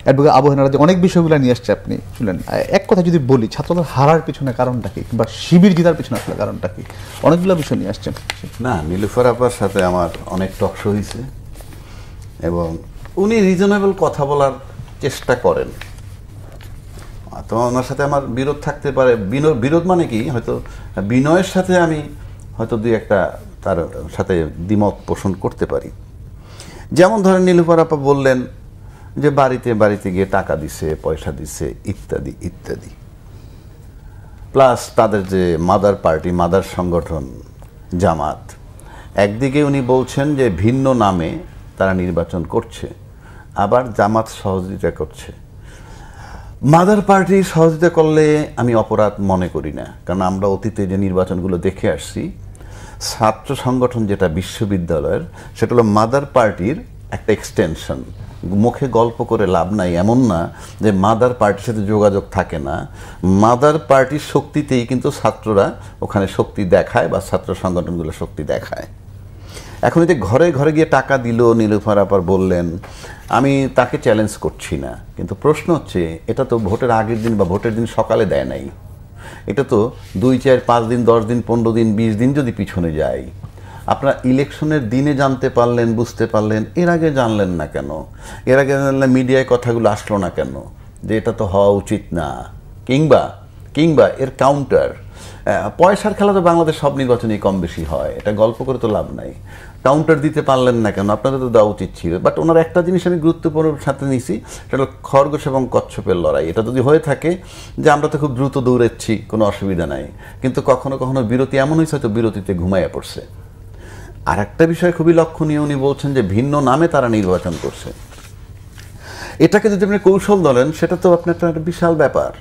Advocate Abu হেনারা যে অনেক বিষয়গুলো নিয়ে আসছে আপনি শুনলেন। এক কথা যদি বলি, ছাত্রদের হারার পিছনে কারণটা কি, কিংবা শিবির জেতার পিছনে আসলে কারণটা কি? অনেকগুলো বিষয় নিয়ে আসছেন। না, নীলুফার আপার সাথে আমার অনেক টক শো হয়েছে এবং উনি রিজনেবল কথা বলার চেষ্টা করেন। তো ওনার সাথে আমার বিরোধ থাকতে পারে, বিরোধ মানে কি, হয়তো বিনয়ের সাথে আমি হয়তো দুই একটা তার সাথে দ্বিমত পোষণ করতে পারি। যেমন ধরেন নীলুফার আপা বললেন যে বাড়িতে বাড়িতে গিয়ে টাকা দিছে, পয়সা দিছে, ইত্যাদি ইত্যাদি, প্লাস তাদের যে মাদার পার্টি, মাদার সংগঠন জামাত, একদিকে উনি বলছেন যে ভিন্ন নামে তারা নির্বাচন করছে, আবার জামাত সহযোগিতা করছে। মাদার পার্টি সহযোগিতা করলে আমি অপরাধ মনে করি না, কারণ আমরা অতীতে যে নির্বাচনগুলো দেখে আসছি, ছাত্র সংগঠন যেটা বিশ্ববিদ্যালয়ের, সেটা হলো মাদার পার্টির একটা এক্সটেনশন। মুখে গল্প করে লাভ নাই, এমন না যে মাদার পার্টির সাথে যোগাযোগ থাকে না। মাদার পার্টির শক্তিতেই কিন্তু ছাত্ররা ওখানে শক্তি দেখায় বা ছাত্র সংগঠনগুলো শক্তি দেখায়। এখন এতে ঘরে ঘরে গিয়ে টাকা দিল, নীলুফার আপার বললেন, আমি তাকে চ্যালেঞ্জ করছি না, কিন্তু প্রশ্ন হচ্ছে এটা তো ভোটের আগের দিন বা ভোটের দিন সকালে দেয় নাই, এটা তো 2, 4, 5 দিন, 10 দিন, 15 দিন, 20 দিন যদি পিছনে যায়। আপনারা ইলেকশনের দিনে জানতে পারলেন, বুঝতে পারলেন, এর আগে জানলেন না কেন? এর আগে জানলে মিডিয়ায় কথাগুলো আসলো না কেন যে এটা তো হওয়া উচিত না? কিংবা এর কাউন্টার, পয়সার খেলা তো বাংলাদেশ সব নির্বাচনেই কম বেশি হয়, এটা গল্প করে তো লাভ নাই। কাউন্টার দিতে পারলেন না কেন? আপনাদের তো দেওয়া উচিত ছিল। বাট ওনার একটা জিনিস আমি গুরুত্বপূর্ণ সাথে নিয়েছি, সেটা হলো খরগোশ এবং কচ্ছপের লড়াই। এটা যদি হয়ে থাকে যে আমরা তো খুব দ্রুত দৌড়াচ্ছি, কোনো অসুবিধা নাই, কিন্তু কখনো কখনো বিরতি এমন হয়েছে হয়তো বিরতিতে ঘুমাইয়া পড়ছে। আর একটা বিষয় খুবই লক্ষণীয়, উনি বলছেন যে ভিন্ন নামে তারা নির্বাচন করছে। এটাকে যদি আপনি কৌশল ধরেন, সেটা তো আপনার একটা বিশাল ব্যাপার।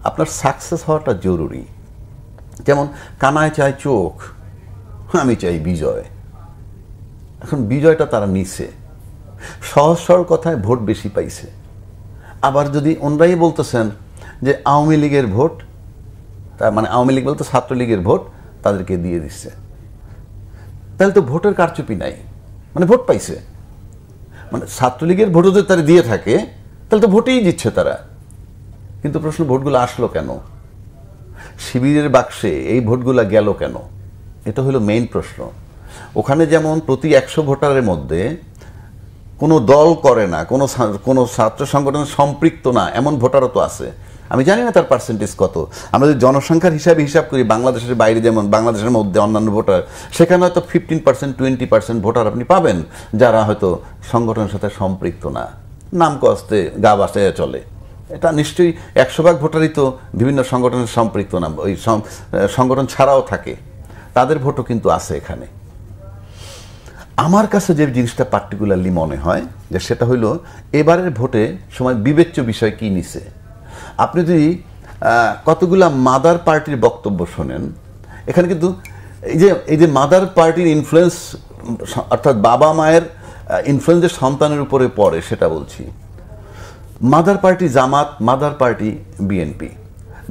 আপনার সাকসেস হওয়াটা জরুরি। যেমন কানায় চায় চোখ, আমি চাই বিজয়। এখন বিজয়টা তারা নিছে, সহজ সরল কথায় ভোট বেশি পাইছে। আবার যদি ওনরাই বলতেছেন যে আওয়ামী লীগের ভোট, তার মানে আওয়ামী লীগ বলতে ছাত্রলীগের ভোট তাদেরকে দিয়ে দিচ্ছে, তাহলে তো ভোটের কারচুপি নাই, মানে ভোট পাইছে। মানে ছাত্রলীগের ভোটও যদি তারা দিয়ে থাকে, তাহলে তো ভোটেই দিচ্ছে তারা। কিন্তু প্রশ্ন, ভোটগুলো আসলো কেন? শিবিরের বাক্সে এই ভোটগুলো গেল কেন? এটা হলো মেইন প্রশ্ন। ওখানে যেমন প্রতি 100 ভোটারের মধ্যে কোনো দল করে না, কোনো ছাত্র সংগঠন সম্পৃক্ত না, এমন ভোটারও তো আছে। আমি জানি না তার পার্সেন্টেজ কত। আমরা যদি জনসংখ্যার হিসাব করি, বাংলাদেশের বাইরে যেমন বাংলাদেশের মধ্যে অন্যান্য ভোটার, সেখানে হয়তো 15%, 20% ভোটার আপনি পাবেন যারা হয়তো সংগঠনের সাথে সম্পৃক্ত না, নাম কস্তে গা বাসায় চলে। এটা নিশ্চয়ই 100 ভাগ ভোটারই তো বিভিন্ন সংগঠনের সম্পৃক্ত না, ওই সংগঠন ছাড়াও থাকে, তাদের ভোটও কিন্তু আছে এখানে। আমার কাছে যে জিনিসটা পার্টিকুলারলি মনে হয় যে সেটা হইল এবারের ভোটে সময় বিবেচ্য বিষয় কি নিছে। আপনি যদি কতগুলা মাদার পার্টির বক্তব্য শোনেন, এখানে কিন্তু এই যে মাদার পার্টির ইনফ্লুয়েন্স, অর্থাৎ বাবা মায়ের ইনফ্লুয়েন্সের সন্তানের উপরে পড়ে, সেটা বলছি। Mother party Jamaat, mother party BNP.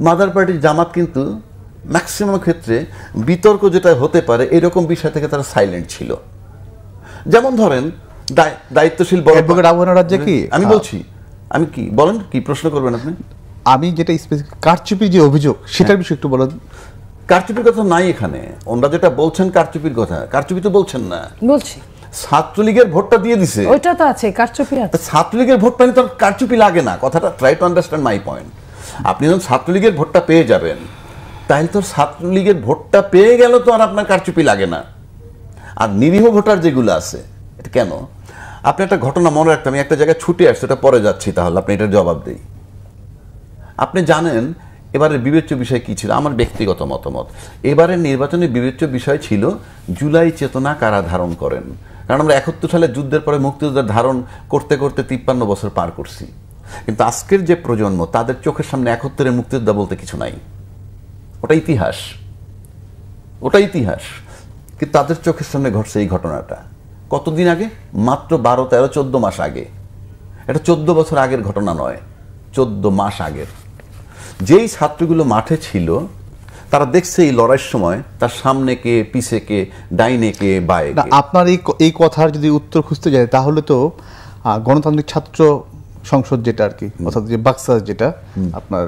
Mother party Jamaat কিন্তু ম্যাক্সিমাম ক্ষেত্রে বিতর্ক যেটা হতে পারে এরকম বিষয় থেকে তারা সাইলেন্ট ছিল। যেমন ধরেন দায়িত্বশীল আমি বলছি, আমি কি বলেন, কি প্রশ্ন করবেন আপনি? আমি যেটা কারচুপির যে অভিযোগ, সেটার বিষয়ে একটু বলেন। কারচুপির কথা নাই এখানে। ওনারা যেটা বলছেন কারচুপির কথা, কারচুপি তো বলছেন না। বলছি ছাত্রলীগের ভোটটা দিয়ে দিছে, ওইটা তো আছে, কারচুপি আছে। ছাত্রলীগের ভোট পাইলে তো কারচুপি লাগে না। কথাটা try to understand my point. আপনি যখন ছাত্রলীগের ভোটটা পেয়ে যাবেন, তাহলে তো ছাত্রলীগের ভোটটা পেয়ে গেল তো আর আপনার কারচুপি লাগে না। আর নিরীহ ভোটার যেগুলো আছে, এটা কেন? আপনি একটা ঘটনা মনে রাখতে, আমি একটা জায়গায় ছুটে আসছি, ওটা পরে যাচ্ছি, তাহলে আপনি এটার জবাব দিই। আপনি জানেন এবারের বিবেচ্য বিষয় কি ছিল? আমার ব্যক্তিগত মতামত, এবারের নির্বাচনের বিবেচ্য বিষয় ছিল জুলাই চেতনা কারা ধারণ করেন। কারণ আমরা 71 সালে যুদ্ধের পরে মুক্তিযুদ্ধের ধারণ করতে করতে 53 বছর পার করছি, কিন্তু আজকের যে প্রজন্ম, তাদের চোখের সামনে 71-এর মুক্তিযোদ্ধা বলতে কিছু নাই। ওটা ইতিহাস, ওটা ইতিহাস। কিন্তু তাদের চোখের সামনে ঘটছে এই ঘটনাটা কতদিন আগে? মাত্র 12, 13, 14 মাস আগে। এটা 14 বছর আগের ঘটনা নয়, 14 মাস আগের। যেই ছাত্রগুলো মাঠে ছিল, তারা দেখছে এই লড়াইয়ের সময় তার সামনে কে, পিছে কে, ডাইনে কে, বায়ে কে। আপনার এই কথার যদি উত্তর খুঁজতে যায়, তাহলে তো গণতান্ত্রিক ছাত্র সংসদ যেটা আর কি, অর্থাৎ যে বাক্সাস যেটা আপনার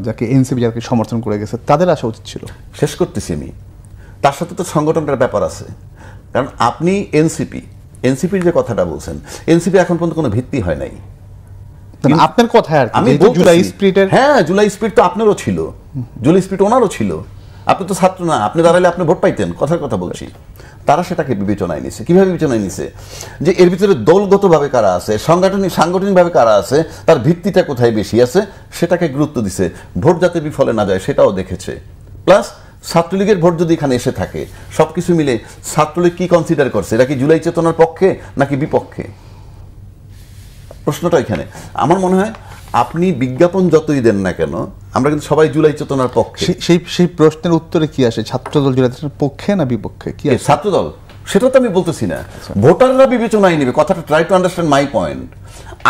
যাকে এনসিপি যাকে সমর্থন করে গেছে তাদের আসা উচিত ছিল। শেষ করতেছি আমি, তার সাথে তো সংগঠনটার ব্যাপার আছে। কারণ আপনি এনসিপির যে কথাটা বলছেন, এনসিপি এখন পর্যন্ত কোনো ভিত্তি হয় নাই আপনার কথায় আর কি। আমি জুলাই স্পিরিটের, হ্যাঁ জুলাই স্পিরিট তো আপনারও ছিল, জুলাই স্পিরিট ওনারও ছিল। আপনি তো ছাত্র না, আপনি দাঁড়ালে আপনি ভোট পাইতেন, কথার কথা বলছি। তারা সেটাকে বিবেচনায় নিছে। কিভাবে বিবেচনায় নিছে? যে এর ভিতরে দলগতভাবে কারা আছে, সাংগঠনিকভাবে কারা আছে, তার ভিত্তিটা কোথায় বেশি আছে সেটাকে গুরুত্ব দিছে। ভোট যাতে বিফলে না যায় সেটাও দেখেছে। প্লাস ছাত্রলীগের ভোট যদি এখানে এসে থাকে, সবকিছু মিলে ছাত্রলীগ কি কনসিডার করছে, এটা কি জুলাই চেতনার পক্ষে নাকি বিপক্ষে, প্রশ্নটা এখানে। আমার মনে হয় আপনি বিজ্ঞাপন যতই দেন না কেন, আমরা কিন্তু সবাই জুলাই চেতনার পক্ষে। সেই প্রশ্নের উত্তরে কি আসে? ছাত্রদল জুলাই চেতনার পক্ষে না বিপক্ষে? কি ছাত্রদল, সেটা তো আমি বলতেছি না, ভোটাররা বিবেচনায় নেবে কথাটা। Try to understand my point.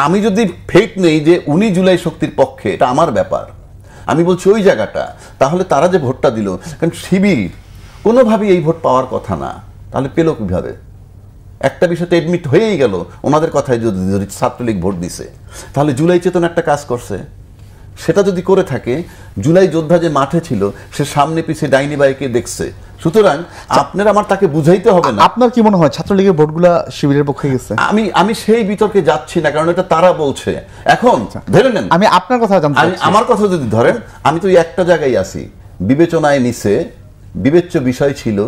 আমি যদি ফেক নেই যে উনি জুলাই শক্তির পক্ষে, এটা আমার ব্যাপার, আমি বলছি ওই জায়গাটা। তাহলে তারা যে ভোটটা দিল, কারণ শিবির কোনোভাবেই এই ভোট পাওয়ার কথা না, তাহলে পেল কিভাবে? একটা বিষয়তে এডমিট হয়েই গেল ওনাদের কথায়, যদি ছাত্রলীগ ভোট দিছে, তাহলে জুলাই চেতনা একটা কাজ করছে। সেটা যদি করে থাকে, জুলাই যোদ্ধা যে মাঠে ছিল সে সামনে পিছিয়ে ডাইনি বাইকে দেখছে। সুতরাং আপনার আমার তাকে বুঝাইতে হবে না। আপনার কি মনে হয় ছাত্রলীগের ভোটগুলা শিবিরের পক্ষে গেছে? আমি সেই বিতর্কে যাচ্ছি না, কারণ এটা তারা বলছে। এখন ধরে নেন, আমি আপনার কথা জানতে চাচ্ছি। আমার কথা যদি ধরেন, আমি তো একটা জায়গায় আছি, বিবেচনায় নিছে। বিবেচ্য বিষয় ছিল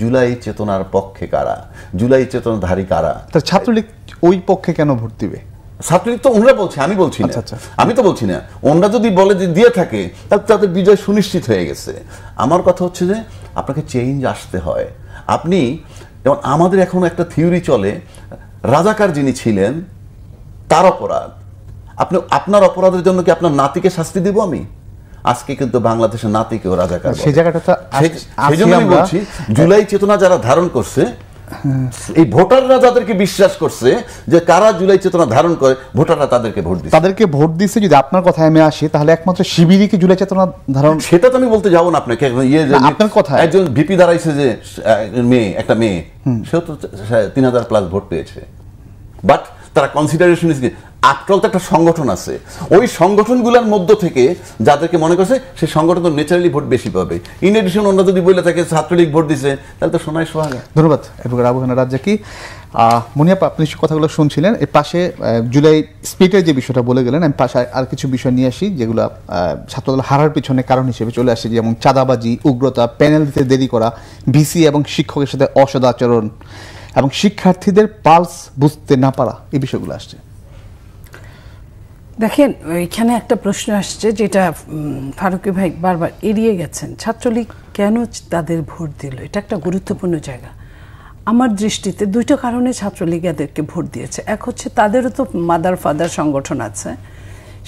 জুলাই চেতনার পক্ষে কারা, জুলাই চেতনাধারী কারা। ছাত্রলীগ ওই পক্ষে কেন ভোট দিবে? ছাত্রলীগ তো ওনারা বলছে, আমি বলছি না। আমি তো বলছি না, ওনারা যদি বলে যে দিয়ে থাকে তাহলে তাদের বিজয় সুনিশ্চিত হয়ে গেছে। আমার কথা হচ্ছে যে আপনাকে চেঞ্জ আসতে হয়। আপনি যেমন, আমাদের এখন একটা থিওরি চলে, রাজাকার যিনি ছিলেন তার অপরাধ। আপনি আপনার অপরাধের জন্য কি আপনার নাতিকে শাস্তি দিব আমি? আজকে কিন্তু বাংলাদেশের নাতিকেও রাজাকার। সেই জায়গাটা সেই জন্য আমি বলছি, জুলাই চেতনা যারা ধারণ করছে, এই ভোটাররা যাদেরকে বিশ্বাস করছে যে কারা জুলাই চেতনা ধারণ করে, ভোটাররা তাদেরকে ভোট দিচ্ছে। যদি আপনার কথায় আমি আসি, তাহলে একমাত্র শিবিরই কি জুলাই চেতনা ধারণ? সেটা তো আমি বলতে যাবো না আপনাকে। আপনার কথা, একজন ভিপি দাঁড়াইছে যে একটা মেয়ে, সেও তো 3000+ ভোট পেয়েছে। বাট তারা কনসিডারেশন নিচ্ছে, আফটার তো একটা সংগঠন আছে, ওই সংগঠনগুলোর মধ্য থেকে যাদেরকে মনে করছে সেই সংগঠন তো ন্যাচারালি ভোট বেশি পাবে। ইন এডিশন অন্য যদি বলে থাকে ছাত্রলীগ ভোট দিছে, তাহলে তো সোনায় সোহাগা। ধন্যবাদ অ্যাডভোকেট আবু হানা রাজ্জাকি। মুনিয়াপা, আপনি কথাগুলো শুনছিলেন। এর পাশে জুলাই স্পিরিটের যে বিষয়টা বলে গেলেন, আমি পাশে আর কিছু বিষয় নিয়ে আসি যেগুলো ছাত্রদল হারার পিছনে কারণ হিসেবে চলে আসে, যেমন চাঁদাবাজি, উগ্রতা, প্যানেল দিতে দেরি করা, ভিসি এবং শিক্ষকের সাথে অসদাচরণ এবং শিক্ষার্থীদের পালস বুঝতে না পারা, এই বিষয়গুলো আসছে। দেখেন, এখানে একটা প্রশ্ন আসছে যেটা ফারুকী ভাই বারবার এড়িয়ে গেছেন। ছাত্রলীগ কেন তাদের ভোট দিল, এটা একটা গুরুত্বপূর্ণ জায়গা। আমার দৃষ্টিতে দুইটা কারণে ছাত্রলীগ এদেরকে ভোট দিয়েছে। এক হচ্ছে তাদেরও তো মাদার ফাদার সংগঠন আছে,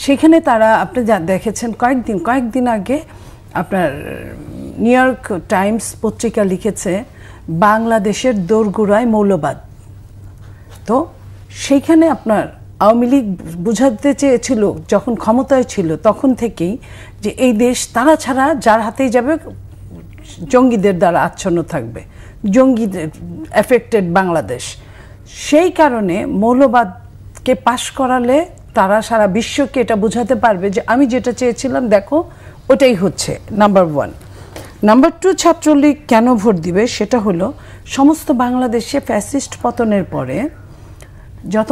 সেখানে তারা, আপনি যা দেখেছেন কয়েকদিন আগে আপনার নিউ ইয়র্ক টাইমস পত্রিকা লিখেছে বাংলাদেশের দোরগোড়ায় মৌলবাদ। তো সেইখানে আপনার আওয়ামী লীগ বুঝাতে চেয়েছিল যখন ক্ষমতায় ছিল তখন থেকেই যে এই দেশ তারা ছাড়া যার হাতেই যাবে জঙ্গিদের দ্বারা আচ্ছন্ন থাকবে, জঙ্গিদের এফেক্টেড বাংলাদেশ। সেই কারণে মৌলবাদকে পাশ করালে তারা সারা বিশ্বকে এটা বোঝাতে পারবে যে আমি যেটা চেয়েছিলাম দেখো ওটাই হচ্ছে। নাম্বার 1। নাম্বার 2, ছাত্রলীগ কেন ভোট দিবে সেটা হলো, সমস্ত বাংলাদেশে ফ্যাসিস্ট পতনের পরে যত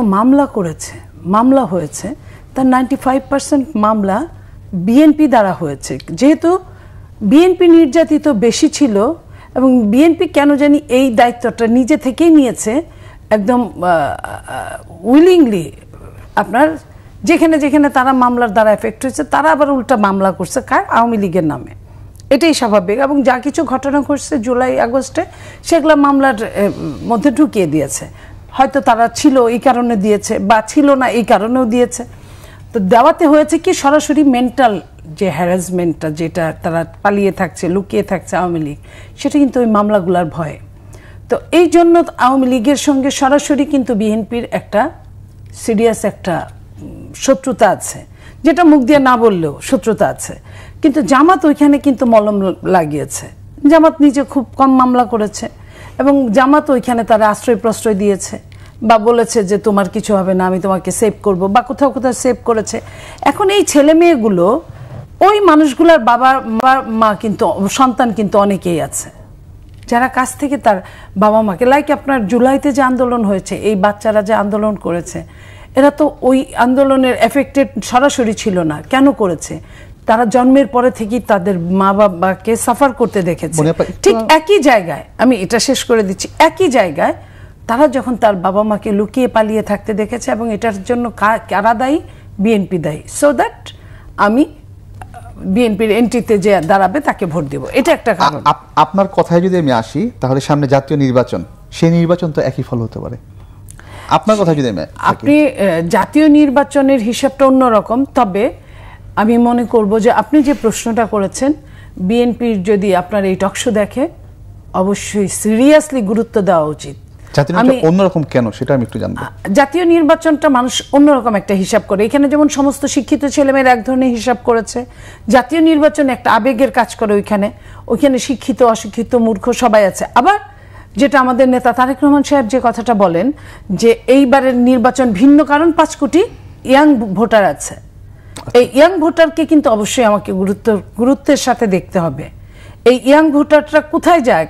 মামলা হয়েছে তার 95% মামলা বিএনপি দ্বারা হয়েছে। যেহেতু বিএনপি নির্যাতিত বেশি ছিল এবং বিএনপি কেন জানি এই দায়িত্বটা নিজে থেকেই নিয়েছে, একদম উইলিংলি। আপনার যেখানে তারা মামলার দ্বারা এফেক্ট হয়েছে, তারা আবার উল্টা মামলা করছে কার? আওয়ামী লীগের নামে। এটাই স্বাভাবিক। এবং যা কিছু ঘটনা ঘটছে জুলাই আগস্টে, সেগুলো মামলার মধ্যে ঢুকিয়ে দিয়েছে। হয়তো তারা ছিল এই কারণে দিয়েছে, বা ছিল না এই কারণেও দিয়েছে। তো দেওয়াতে হয়েছে কি, সরাসরি মেন্টাল যে হ্যারাসমেন্টটা, যেটা তারা পালিয়ে থাকছে, লুকিয়ে থাকছে আওয়ামী লীগ, সেটা কিন্তু ওই মামলাগুলার ভয়ে। তো এই জন্য আওয়ামী লীগের সঙ্গে সরাসরি কিন্তু বিএনপির একটা সিরিয়াস একটা শত্রুতা আছে, যেটা মুখ দিয়ে না বললেও শত্রুতা আছে। কিন্তু জামাত ওইখানে কিন্তু মলম লাগিয়েছে। জামাত নিজে খুব কম মামলা করেছে এবং জামাত ওইখানে তারা আশ্রয় প্রশ্রয় দিয়েছে। বা বলেছে যে তোমার কিছু হবে না, আমি তোমাকে সেভ করব, বা কোথাও কোথাও সেভ করেছে। এখন এই ছেলে মেয়েগুলো, ওই মানুষগুলোর বাবা মা কিন্তু, সন্তান কিন্তু অনেকেই আছে যারা কাছ থেকে তার বাবা মাকে, লাইক আপনার জুলাইতে যে আন্দোলন হয়েছে, এই বাচ্চারা যে আন্দোলন করেছে, এরা তো ওই আন্দোলনের এফেক্টেড সরাসরি ছিল না। কেন করেছে? তারা জন্মের পরে থেকেই তাদের মা বাবাকে সাফার করতে দেখেছে। ঠিক একই জায়গায়, আমি এটা শেষ করে দিচ্ছি, একই জায়গায় তারা যখন তার বাবা মাকে লুকিয়ে পালিয়ে থাকতে দেখেছে, এবং এটার জন্য কারা দায়ী? বিএনপি দায়ী। সো দ্যাট আমি বিএনপির এন্ট্রিতে যে দাঁড়াবে তাকে ভোট দেব, এটা একটা কারণ। আপনার কথায় যদি আমি আসি, তাহলে সামনে জাতীয় নির্বাচন, সেই নির্বাচন তো একই ফল হতে পারে। আপনার কথা যদি আপনি জাতীয় নির্বাচনের হিসাবটা অন্যরকম, তবে আমি মনে করব যে আপনি যে প্রশ্নটা করেছেন, বিএনপির যদি আপনার এই টকশো দেখে, অবশ্যই সিরিয়াসলি গুরুত্ব দেওয়া উচিত। অন্যরকম কেন সেটা আমি একটু জানবো। জাতীয় নির্বাচনটা মানুষ অন্যরকম একটা হিসাব করে, এখানে যেমন সমস্ত শিক্ষিত ছেলেমেয়েরা এক ধরনের হিসাব করেছে, জাতীয় নির্বাচন একটা আবেগের কাজ করে। ওইখানে শিক্ষিত অশিক্ষিত মূর্খ সবাই আছে। আবার যেটা আমাদের নেতা তারেক রহমান সাহেব যে কথাটা বলেন যে এইবারের নির্বাচন ভিন্ন, কারণ 5 কোটি ইয়াং ভোটার আছে। এই ইয়াং ভোটারকে কিন্তু অবশ্যই আমাকে গুরুত্বের সাথে দেখতে হবে। এই ইয়াং ভোটারটা কোথায় যায়,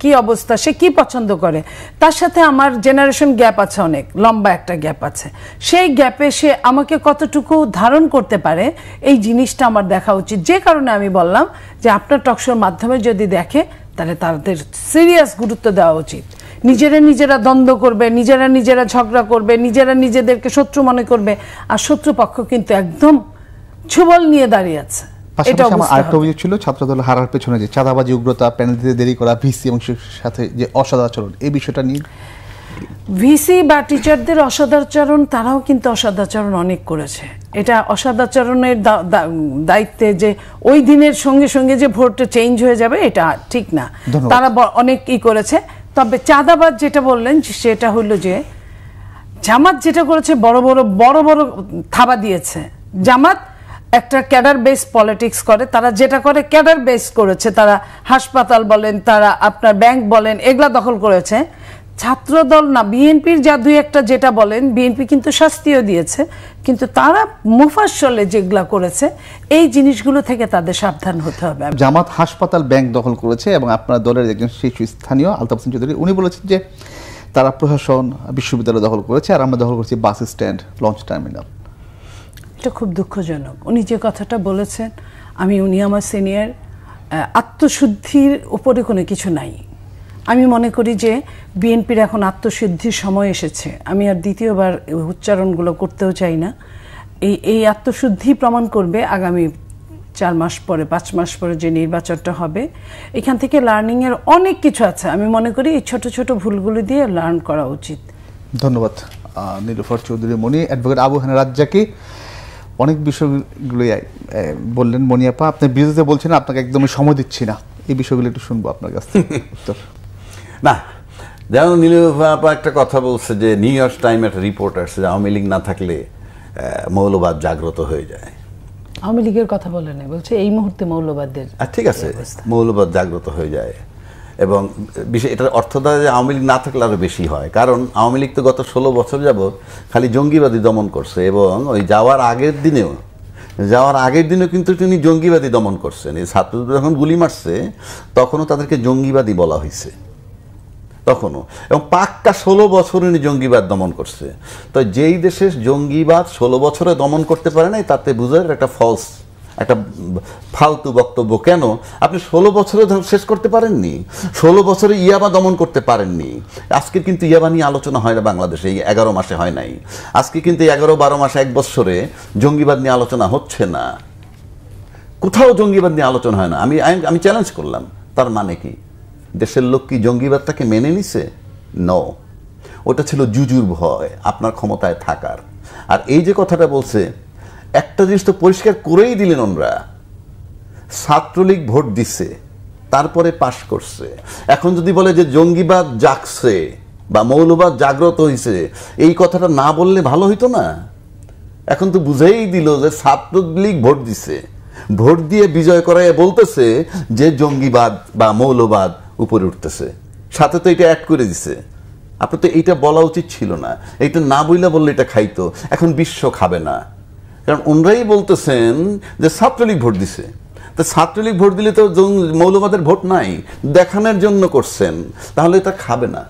কি অবস্থা, সে কি পছন্দ করে, তার সাথে আমার জেনারেশন গ্যাপ আছে, অনেক লম্বা একটা গ্যাপ আছে। সেই গ্যাপে সে আমাকে কতটুকু ধারণ করতে পারে, এই জিনিসটা আমার দেখা উচিত। যে কারণে আমি বললাম যে আপনার টকশোর মাধ্যমে যদি দেখে, তাহলে তাদের সিরিয়াস গুরুত্ব দেওয়া উচিত। নিজেরা দ্বন্দ্ব করবে, নিজেরা ঝগড়া করবে, নিজেদেরকে শত্রু মনে করবে, আর শত্রুপক্ষ কিন্তু একদম ছুবল নিয়ে দাঁড়িয়ে আছে। আরেকটা অভিযোগ ছিল ছাত্রদল হারার পেছনে যে চাঁদাবাজি, উগ্রতা, প্যানেল দিতে দেরি করা, ভিসি এবং সাথে যে অসদাচরণ, এই বিষয়টা নিয়ে। ভিসি বা টিচারদের অসদাচরণ, তারাও কিন্তু অসদাচরণ অনেক করেছে। এটা অসদাচরণের দায়িত্বে যে ওই দিনের সঙ্গে সঙ্গে যে ভোটটা চেঞ্জ হয়ে যাবে, এটা ঠিক না। তারা অনেক করেছে। তবে চাঁদাবাজ যেটা বললেন, সেটা হলো যে জামাত যেটা করেছে, বড় বড় থাবা দিয়েছে। জামাত একটা ক্যাডার বেস পলিটিক্স করে, তারা যেটা করে ক্যাডার বেস করেছে। তারা হাসপাতাল বলেন, তারা আপনার ব্যাংক বলেন, এগুলা দখল করেছে। ছাত্রদল না, বিএনপির যা দুই একটা যেটা বলেন, বিএনপি কিন্তু শাস্তিও দিয়েছে, কিন্তু তারা মুফাসলে যেগুলা করেছে, এই জিনিসগুলো থেকে তাদের সাবধান হতে হবে। জামাত হাসপাতাল, ব্যাংক দখল করেছে, এবং আপনার দলের একজন শীর্ষস্থানীয় আলতাফ হোসেন চৌধুরী, উনি বলেছেন যে তারা প্রশাসন, বিশ্ববিদ্যালয় দখল করেছে, আর আমরা দখল করছি বাস স্ট্যান্ড, লঞ্চ টার্মিনাল। এটা খুব দুঃখজনক। উনি যে কথাটা বলেছেন, উনি আমার সিনিয়র, আত্মশুদ্ধির উপরে কোনো কিছু নাই। আমি মনে করি যে বিএনপির এখন আত্মশুদ্ধির সময় এসেছে। আমি আর দ্বিতীয়বার উচ্চারণগুলো করতেও চাই না। এই আত্মশুদ্ধি প্রমাণ করবে আগামী 4 মাস পরে, 5 মাস পরে যে নির্বাচনটা হবে। এখান থেকে লার্নিংয়ের অনেক কিছু আছে। আমি মনে করি এই ছোট ছোট ভুলগুলো দিয়ে লার্ন করা উচিত। ধন্যবাদ নীলুফার চৌধুরী মনি। অ্যাডভোকেট আবু হানা রাজ্জাকি অনেক বিষয়গুলোই বললেন। মনিয়াপা, আপনি বিরোধিতা বলছেন, আপনাকে একদমই সময় দিচ্ছি না, এই বিষয়গুলো একটু শুনবো আপনার কাছ থেকে উত্তর। না, যেমন নীলুফা একটা কথা বলছে যে নিউ ইয়র্ক টাইম একটা রিপোর্ট আসছে যে আওয়ামী লীগ না থাকলে মৌলবাদ জাগ্রত হয়ে যায়। আওয়ামী লীগের কথা বলে না, বলছে এই মুহূর্তে মৌলবাদের। ঠিক আছে, মৌলবাদ জাগ্রত হয়ে যায়, এবং এটার অর্থ দ্বারা যে আওয়ামী লীগ না থাকলে আরো বেশি হয়। কারণ আওয়ামী লীগ তো গত 16 বছর যাবৎ খালি জঙ্গিবাদী দমন করছে, এবং ওই যাওয়ার আগের দিনেও কিন্তু তিনি জঙ্গিবাদী দমন করছেন। এই ছাত্রদের যখন গুলি মারছে, তখনও তাদেরকে জঙ্গিবাদী বলা হয়েছে, তখনও। এবং পাক্কা 16 বছর উনি জঙ্গিবাদ দমন করছে। তো যেই দেশে জঙ্গিবাদ 16 বছরে দমন করতে পারে নাই, তাতে বুঝার একটা একটা ফালতু বক্তব্য। কেন আপনি 16 বছরে শেষ করতে পারেননি? 16 বছরে ইয়াবা দমন করতে পারেননি। আজকে কিন্তু ইয়াবা নিয়ে আলোচনা হয় না বাংলাদেশে, এই 11 মাসে হয় নাই। আজকে কিন্তু 11-12 মাসে, 1 বছরে জঙ্গিবাদ নিয়ে আলোচনা হচ্ছে না, কোথাও জঙ্গিবাদ নিয়ে আলোচনা হয় না। আমি চ্যালেঞ্জ করলাম, তার মানে কি দেশের লোক কি জঙ্গিবাদটাকে মেনে নিছে? নো, ওটা ছিল জুজুর ভয়, আপনার ক্ষমতায় থাকার। আর এই যে কথাটা বলছে, একটা জিনিস তো পরিষ্কার করেই দিলেন ওনরা, ছাত্রলীগ ভোট দিচ্ছে, তারপরে পাশ করছে। এখন যদি বলে যে জঙ্গিবাদ জাগছে বা মৌলবাদ জাগ্রত হয়েছে, এই কথাটা না বললে ভালো হইতো না? এখন তো বুঝেই দিল যে ছাত্রলীগ ভোট দিছে, ভোট দিয়ে বিজয় করায় বলতেছে যে জঙ্গিবাদ বা মৌলবাদ উপরে উঠতেছে, সাথে তো এটা অ্যাড করে দিছে। আপনার তো এইটা বলা উচিত ছিল না, এইটা না বইলা বললে এটা খাইতো, এখন বিশ্ব খাবে না। কারণ ওনরাই বলতেছেন যে ছাত্রলীগ ভোট দিছে, তো ছাত্রলীগ ভোট দিলে তো মৌলবাদের ভোট নাই, দেখানোর জন্য করছেন, তাহলে এটা খাবে না।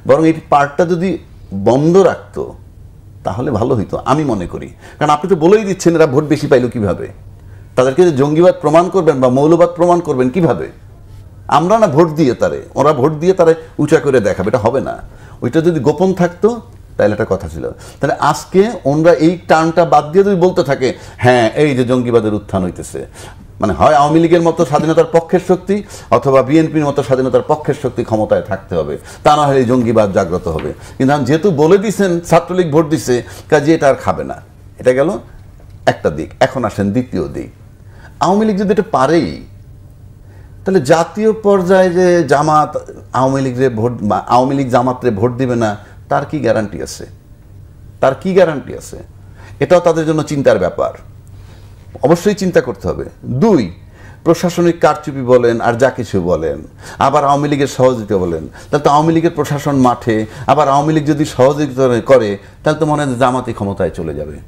বরং এই পার্টটা যদি বন্ধ রাখতো তাহলে ভালো হইতো আমি মনে করি। কারণ আপনি তো বলেই দিচ্ছেন এরা ভোট বেশি পাইলো কিভাবে, তাদেরকে যে জঙ্গিবাদ প্রমাণ করবেন বা মৌলবাদ প্রমাণ করবেন কিভাবে? আমরা না ভোট দিয়ে তারে, ওরা ভোট দিয়ে তারে উঁচা করে দেখাবে, এটা হবে না। ওইটা যদি গোপন থাকতো তাহলে একটা কথা ছিল। তাহলে আজকে ওনরা এই টার্নটা বাদ দিয়ে যদি বলতে থাকে হ্যাঁ এই যে জঙ্গিবাদের উত্থান হইতেছে, মানে হয় আওয়ামী লীগের মতো স্বাধীনতার পক্ষের শক্তি অথবা বিএনপির মতো স্বাধীনতার পক্ষের শক্তি ক্ষমতায় থাকতে হবে, তা না হলে জঙ্গিবাদ জাগ্রত হবে। কিন্তু যেহেতু বলে দিচ্ছেন ছাত্রলীগ ভোট দিচ্ছে, কাজে এটা আর খাবে না। এটা গেল একটা দিক। এখন আসেন দ্বিতীয় দিক। আওয়ামী লীগ যদি এটা পারেই, তাহলে জাতীয় পর্যায়ে যে জামাত আওয়ামী লীগ জামাতরে ভোট দিবে না, তার কি গ্যারান্টি আছে? তার কি গ্যারান্টি আছে? এটাও তাদের জন্য চিন্তার ব্যাপার, অবশ্যই চিন্তা করতে হবে। দুই, প্রশাসনিক কারচুপি বলেন আর যা কিছু বলেন, আবার আওয়ামী লীগের সহযোগিতা বলেন, তাহলে তো আওয়ামী লীগের প্রশাসন মাঠে, আবার আওয়ামী লীগ যদি সহযোগিতা করে তাহলে তো মনে হয় জামাতই ক্ষমতায় চলে যাবে।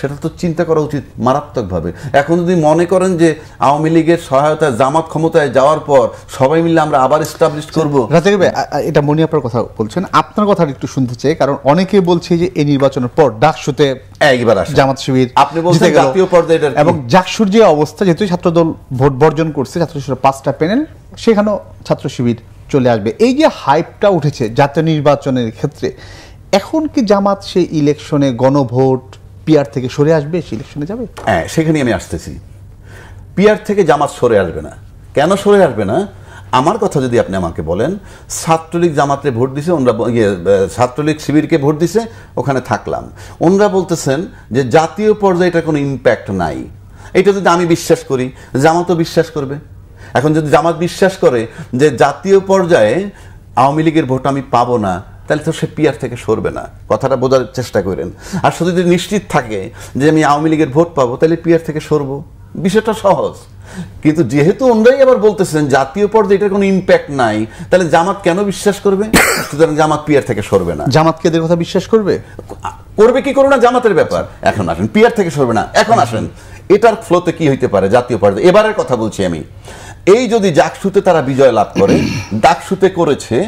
সেটা তো চিন্তা করা উচিত মারাত্মকভাবে। এখন যদি মনে করেন যে আওয়ামী লীগের সহায়তায় জামাত ক্ষমতায় যাওয়ার পর সবাই মিলে আমরা আবার এস্টাবলিশ করব, রাজাক ভাই এটা মনিয়াপার কথা বলছেন, আপনার কথা একটু শুনতে চাই। কারণ অনেকে বলছে যে এই নির্বাচনের পর ডাকসুতে একবার আসে জামাত শিবির, আপনি বলছেন জাতীয় পর্যায়ে, এবং ডাকসুর যে অবস্থা, যেহেতু ছাত্রদল ভোট বর্জন করছে, ছাত্র শিবিরের 5টা প্যানেল, সেখানেও ছাত্র শিবির চলে আসবে। এই যে হাইপটা উঠেছে জাতীয় নির্বাচনের ক্ষেত্রে, এখন কি জামাত সেই ইলেকশনে গণভোট পিআর থেকে সরে আসবে, সেই ইলেকশনে যাবে? হ্যাঁ, সেখানেই আমি আসতেছি। পিআর থেকে জামাত সরে আসবে না। কেন সরে আসবে না? আমার কথা যদি আপনি আমাকে বলেন, ছাত্রলীগ জামাতে ভোট দিছে, ওনরা ছাত্রলীগ শিবিরকে ভোট দিছে, ওখানে থাকলাম, ওনরা বলতেছেন যে জাতীয় পর্যায়ে এটার কোনো ইম্প্যাক্ট নাই। এটা যদি আমি বিশ্বাস করি, জামাতও বিশ্বাস করবে। এখন যদি জামাত বিশ্বাস করে যে জাতীয় পর্যায়ে আওয়ামী লীগের ভোট আমি পাবো না, তাহলে তো সে পিআর থেকে সরবে না। কথাটা বোঝার চেষ্টা করেন। আর শুধু যদি নিশ্চিত থাকে যে আমি আওয়ামী লীগের ভোট পাবো, তাহলে পিআর থেকে সরবো, বিষয়টা সহজ। কিন্তু যেহেতু ওনরাই আবার বলতেছেন জাতীয় পর্যায়ে এটার কোনো ইম্প্যাক্ট নাই, তাহলে জামাত কেন বিশ্বাস করবে? সুতরাং জামাত পিআর থেকে সরবে না। জামাত কি এদের কথা বিশ্বাস করবে? করবে কি করবে না জামাতের ব্যাপার। এখন আসেন, পিআর থেকে সরবে না। এখন আসেন এটার ফ্লোতে কি হইতে পারে জাতীয় পর্যায়ে। এবারের কথা বলছি আমি। এই যদি জাকসুতে তারা বিজয় লাভ করে, ডাকসুতে করেছে,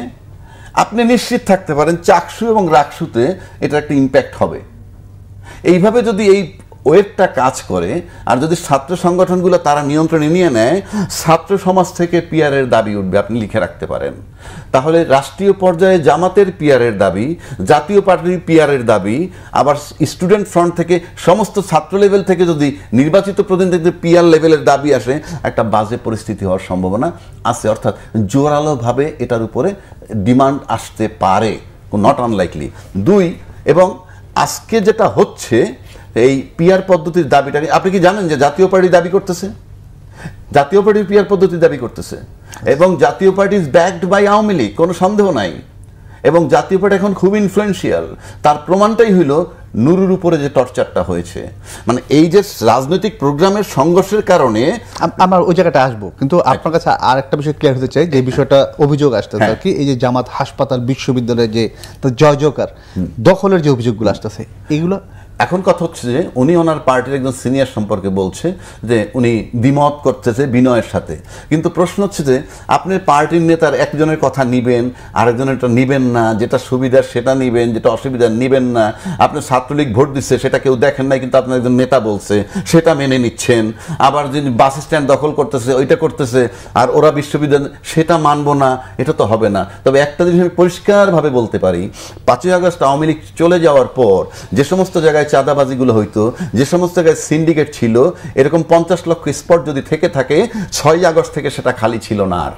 আপনি নিশ্চিত থাকতে পারেন চাকসু এবং রাকসুতে এটা একটা ইম্প্যাক্ট হবে। এইভাবে যদি এই ওয়েটটা কাজ করে, আর যদি ছাত্র সংগঠনগুলো তারা নিয়ন্ত্রণে নিয়ে নেয়, ছাত্র সমাজ থেকে পিআরের দাবি উঠবে, আপনি লিখে রাখতে পারেন। তাহলে রাষ্ট্রীয় পর্যায়ে জামাতের পিআরের দাবি, জাতীয় পার্টির পিআরের দাবি, আবার স্টুডেন্ট ফ্রন্ট থেকে সমস্ত ছাত্র লেভেল থেকে যদি নির্বাচিত প্রতিনিধিদের পিআর লেভেলের দাবি আসে, একটা বাজে পরিস্থিতি হওয়ার সম্ভাবনা আছে। অর্থাৎ জোরালোভাবে এটার উপরে ডিমান্ড আসতে পারে, নট আনলাইকলি। দুই, এবং আজকে যেটা হচ্ছে এই পিআর পদ্ধতির দাবিটা, আপনি কি জানেন যে জাতীয় পার্টি দাবি করতেছে, জাতীয় পার্টির পিআর পদ্ধতি দাবি করতেছে, এবং Jatiya party is backed by Awami League, কোনো সন্দেহ নাই। এবং জাতীয় পার্টি এখন খুব ইনফ্লুয়েন্সিয়াল। তার প্রমাণটাই হইল নুরুর উপরে যে টর্চারটা হয়েছে। মানে এই যে রাজনৈতিক প্রোগ্রামের সংঘর্ষের কারণে, আমার ওই জায়গাটা আসবো, কিন্তু আপনার কাছে আর একটা বিষয় ক্লিয়ার হতে চাই, যে বিষয়টা অভিযোগ আসতেছে আর কি, এই যে জামাত হাসপাতাল বিশ্ববিদ্যালয়ের যে জয় জয়কার দখলের যে অভিযোগগুলো আসতেছে, এগুলো এখন কথা হচ্ছে যে উনি ওনার পার্টির একজন সিনিয়র সম্পর্কে বলছে যে উনি দ্বিমত করতেছে বিনয়ের সাথে। কিন্তু প্রশ্ন হচ্ছে যে আপনি পার্টির নেতার একজনের কথা নিবেন, আরেকজনেরটা নিবেন না, যেটা সুবিধার সেটা নিবেন, যেটা অসুবিধার নিবেন না। আপনি ছাত্রলীগ ভোট দিচ্ছে সেটা কেউ দেখেন নাই, কিন্তু আপনার একজন নেতা বলছে সেটা মেনে নিচ্ছেন। আবার যিনি বাস স্ট্যান্ড দখল করতেছে ওইটা করতেছে, আর ওরা বিশ্ববিদ্যালয় সেটা মানবো না, এটা তো হবে না। তবে একটা জিনিস আমি পরিষ্কারভাবে বলতে পারি, 5ই আগস্ট আওয়ামী লীগ চলে যাওয়ার পর যে সমস্ত জায়গায় চাঁদাবাজিগুলো হইতো, যে সমস্ত জায়গায় সিন্ডিকেট ছিল, এরকম 50 লক্ষ স্পট যদি থেকে থাকে, 6ই আগস্ট থেকে সেটা খালি ছিল না। আর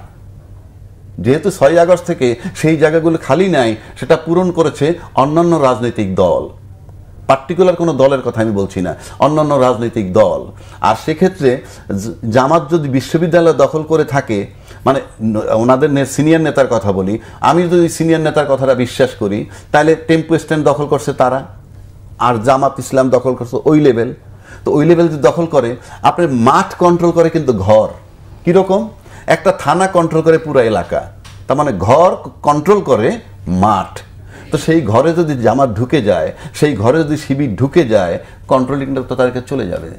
যেহেতু 6ই আগস্ট থেকে সেই জায়গাগুলো খালি নাই, সেটা পূরণ করেছে অন্যান্য রাজনৈতিক দল, পার্টিকুলার কোনো দলের কথা আমি বলছি না, অন্যান্য রাজনৈতিক দল। আর সেক্ষেত্রে জামাত যদি বিশ্ববিদ্যালয় দখল করে থাকে, মানে ওনাদের সিনিয়র নেতার কথা বলি, আমি যদি সিনিয়র নেতার কথাটা বিশ্বাস করি, তাহলে টেম্পো স্ট্যান্ড দখল করছে তারা, আর জামাত ইসলাম দখল করছে ওই লেভেল। তো ওই লেভেল যদি দখল করে, আপনার মাঠ কন্ট্রোল করে কিন্তু ঘর। কিরকম? একটা থানা কন্ট্রোল করে পুরো এলাকা, তার মানে ঘর কন্ট্রোল করে মাঠ। তো সেই ঘরে যদি জামাত ঢুকে যায়, সেই ঘরে যদি শিবির ঢুকে যায়, কন্ট্রোলিংটা তো তার কাছে চলে যাবে।